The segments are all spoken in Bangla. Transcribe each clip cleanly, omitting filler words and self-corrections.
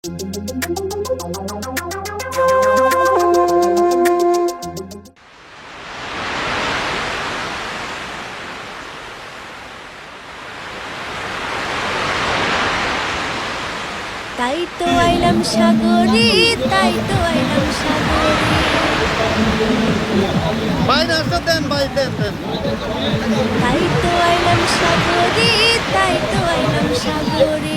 তাই তো আইলাম সাগরে, তাই তো আইলাম সাগরে। তাই তো আইলাম সাগরে, তাই তো আইলাম সাগরে।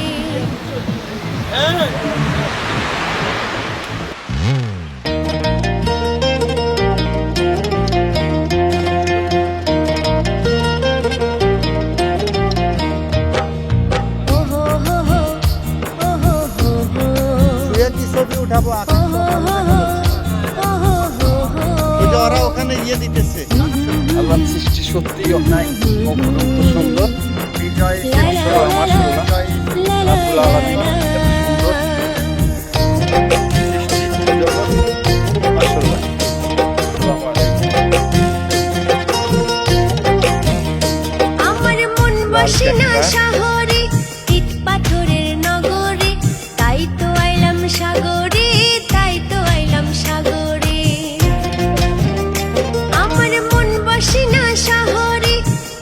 উঠাবো ওরা ওখানে ইয়ে দিতেছে। আল্লাহর সৃষ্টি সত্যি অনেক অপরূপ সুন্দর। বিজয় আমার মন বসে না শহরে, ইট পাথরের নগরে, তাই তো আইলাম সাগরে, তাই তো আইলাম সাগরে। আমার মন বসে না শহরে,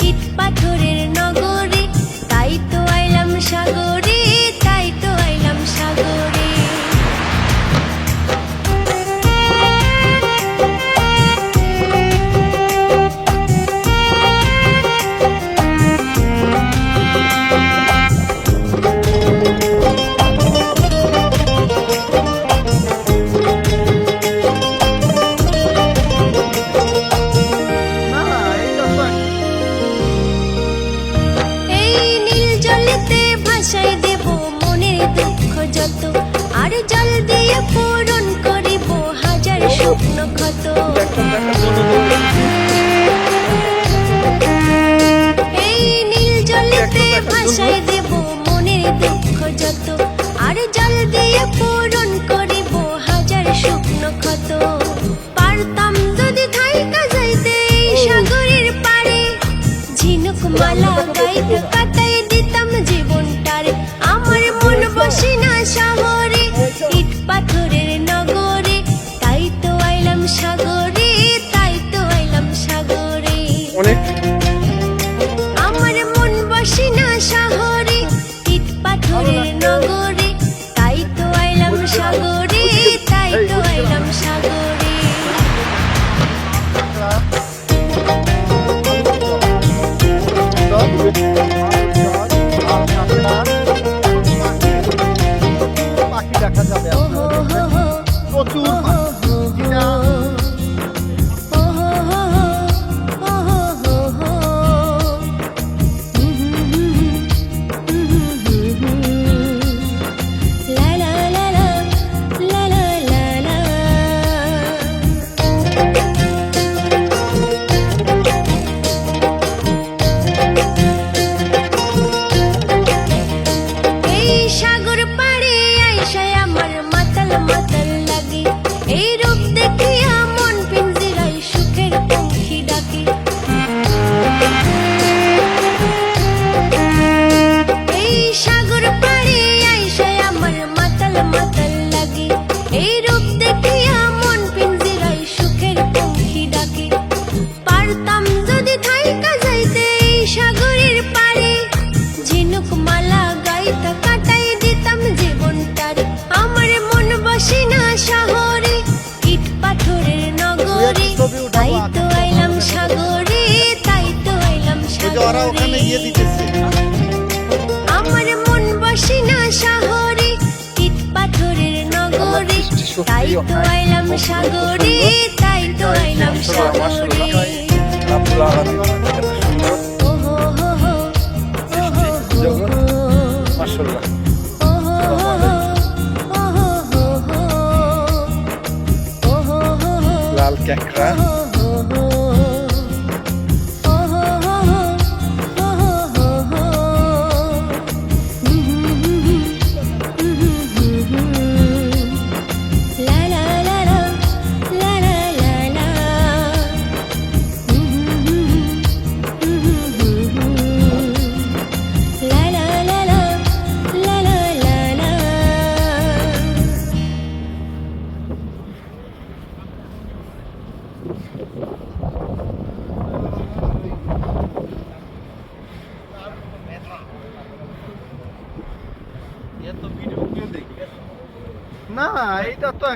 ইট পাথরের নগরে, তাই তো আইলাম সাগরে, তাই তো আইলাম সাগরে। ভাষায় দেব মনের দুঃখ যত, আর জল দিয়ে পূরণ করিব হাজার স্বপ্ন ক্ষত। এই নীল জলেতে ভাষায় দেব মনের দুঃখ যত, আর জল দিয়ে পূরণ করিব হাজার স্বপ্ন ক্ষত। পারতাম যদি থাইকা যাইতে এই সাগরের পাড়ে, ঝিনুক মালা গাইতে কাটাই দিতাম জীবনটারে। আমার মন বসে না শহরে, ইট পাথরের নগরে, তাই তো আইলাম সাগরে, তাই তো আইলাম সাগরে। আমার মন বসে না শহরে, ইট পাথরের নগরে, তাই তো আইলাম সাগরে, তাই তো আইলাম সাগরে। পাখি দেখা যাবে প্রচুর সাগর পাড়ে আইসায় আমার মাতাল মাতাল লাগে, এই রূপ দেখিয়া মন পিঞ্জিরায় সুখের পঙ্খী ডাকে। এই সাগর পাড়ে আইসায় আমার মাতাল মাতাল লাগে, এই রূপ দেখিয়া মন পিঞ্জিরায় সুখের পঙ্খী ডাকে। পারতাম যদি থাইকা যাইতে এই সাগরের পাড়ে, ঝিনুক মালা গাইতা কাটাই দিতাম জীবনটারে। আমার মন বসে না শহরে, ইট পাথরের নগরে, তাই তো আইলাম সাগরে, তাই তো আইলাম সাগরে। আমার মন বসে না শহরে, ইট পাথরের নগরে, তাই তো আইলাম সাগরে, তাই তো আইলাম সাগরে। লাল ক্যাকড়া না, এটা তো